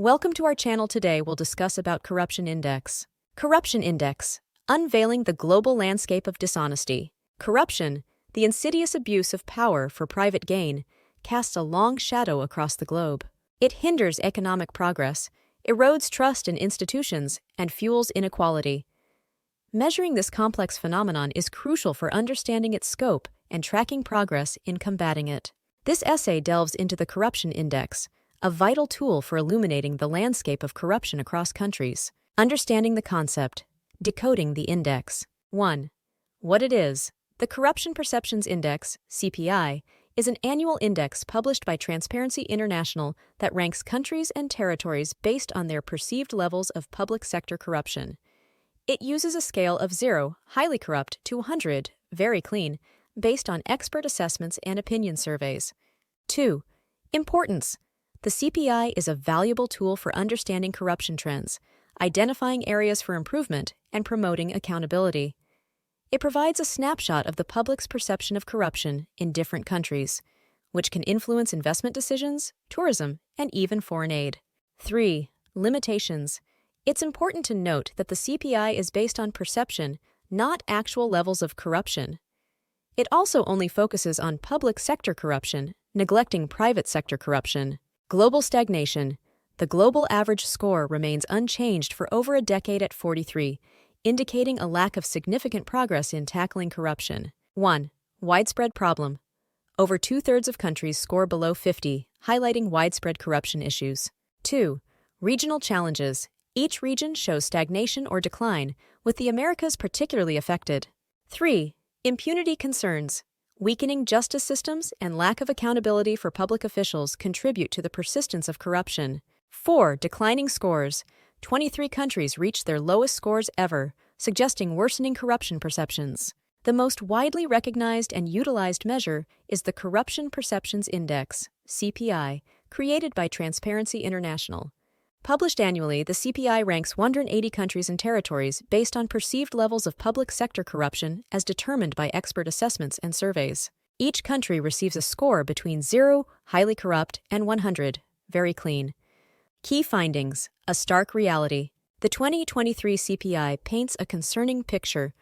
Welcome to our channel. Today we'll discuss about Corruption Index. Corruption Index, unveiling the global landscape of dishonesty. Corruption, the insidious abuse of power for private gain, casts a long shadow across the globe. It hinders economic progress, erodes trust in institutions, and fuels inequality. Measuring this complex phenomenon is crucial for understanding its scope and tracking progress in combating it. This essay delves into the Corruption Index, a vital tool for illuminating the landscape of corruption across countries. Understanding the concept. Decoding the index. 1. What it is. The Corruption Perceptions Index, CPI, is an annual index published by Transparency International that ranks countries and territories based on their perceived levels of public sector corruption. It uses a scale of 0, highly corrupt, to 100, very clean, based on expert assessments and opinion surveys. 2. Importance. The CPI is a valuable tool for understanding corruption trends, identifying areas for improvement, and promoting accountability. It provides a snapshot of the public's perception of corruption in different countries, which can influence investment decisions, tourism, and even foreign aid. 3. Limitations. It's important to note that the CPI is based on perception, not actual levels of corruption. It also only focuses on public sector corruption, neglecting private sector corruption. Global stagnation. The global average score remains unchanged for over a decade at 43, indicating a lack of significant progress in tackling corruption. 1. Widespread problem. Over two-thirds of countries score below 50, highlighting widespread corruption issues. 2. Regional challenges. Each region shows stagnation or decline, with the Americas particularly affected. 3. Impunity concerns. Weakening justice systems and lack of accountability for public officials contribute to the persistence of corruption. 4. Declining scores. 23 countries reached their lowest scores ever, suggesting worsening corruption perceptions. The most widely recognized and utilized measure is the Corruption Perceptions Index, CPI, created by Transparency International. Published annually, the CPI ranks 180 countries and territories based on perceived levels of public sector corruption as determined by expert assessments and surveys. Each country receives a score between 0, highly corrupt, and 100, very clean. Key findings. A stark reality. The 2023 CPI paints a concerning picture.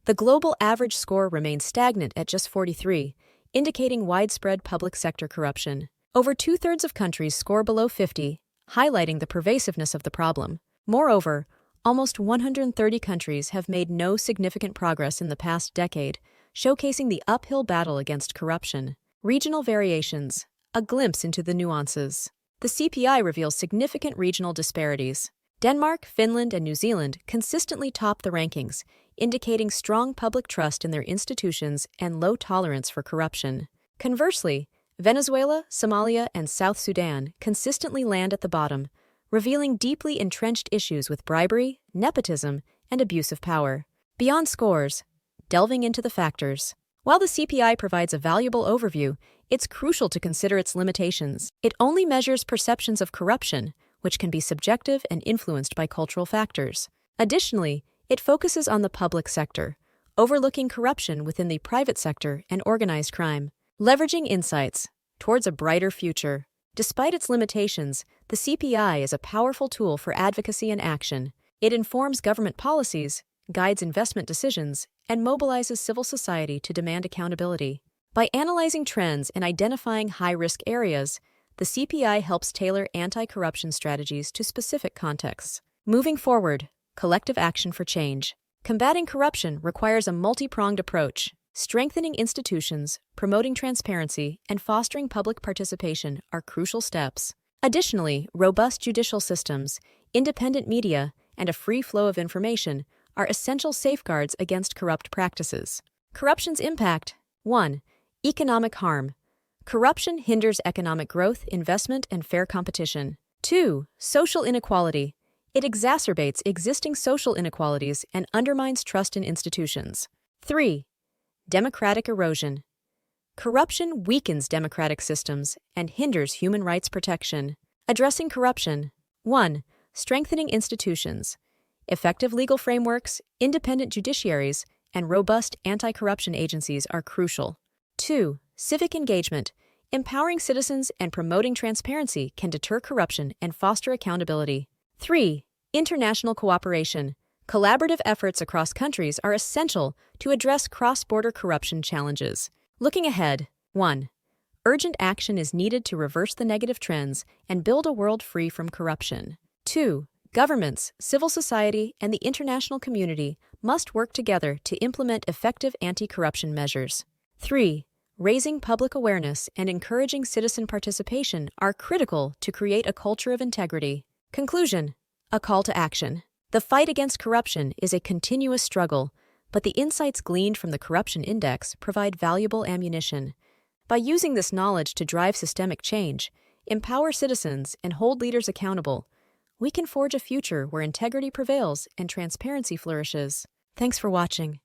The global average score remains stagnant at just 43, indicating widespread public sector corruption. Over two-thirds of countries score below 50, highlighting the pervasiveness of the problem. Moreover, almost 130 countries have made no significant progress in the past decade, showcasing the uphill battle against corruption. Regional variations. A glimpse into the nuances. The CPI reveals significant regional disparities. Denmark, Finland, and New Zealand consistently top the rankings, indicating strong public trust in their institutions and low tolerance for corruption. Conversely, Venezuela, Somalia, and South Sudan consistently land at the bottom, revealing deeply entrenched issues with bribery, nepotism, and abuse of power. Beyond scores, delving into the factors. While the CPI provides a valuable overview, it's crucial to consider its limitations. It only measures perceptions of corruption, which can be subjective and influenced by cultural factors. Additionally, it focuses on the public sector, overlooking corruption within the private sector and organized crime. Leveraging insights towards a brighter future. Despite its limitations, the CPI is a powerful tool for advocacy and action. It informs government policies, guides investment decisions, and mobilizes civil society to demand accountability. By analyzing trends and identifying high-risk areas, the CPI helps tailor anti-corruption strategies to specific contexts. Moving forward, collective action for change. Combating corruption requires a multi-pronged approach. Strengthening institutions, promoting transparency, and fostering public participation are crucial steps. Additionally, robust judicial systems, independent media, and a free flow of information are essential safeguards against corrupt practices. Corruption's impact. 1. Economic harm. Corruption hinders economic growth, investment, and fair competition. 2. Social inequality. It exacerbates existing social inequalities and undermines trust in institutions. 3. Democratic erosion. Corruption weakens democratic systems and hinders human rights protection. Addressing corruption. 1. Strengthening institutions. Effective legal frameworks, independent judiciaries, and robust anti-corruption agencies are crucial. 2. Civic engagement. Empowering citizens and promoting transparency can deter corruption and foster accountability. 3. International cooperation. Collaborative efforts across countries are essential to address cross-border corruption challenges. Looking ahead, 1. Urgent action is needed to reverse the negative trends and build a world free from corruption. 2. Governments, civil society, and the international community must work together to implement effective anti-corruption measures. 3. Raising public awareness and encouraging citizen participation are critical to create a culture of integrity. Conclusion: a call to action. The fight against corruption is a continuous struggle, but the insights gleaned from the Corruption Index provide valuable ammunition. By using this knowledge to drive systemic change, empower citizens, and hold leaders accountable, we can forge a future where integrity prevails and transparency flourishes. Thanks for watching.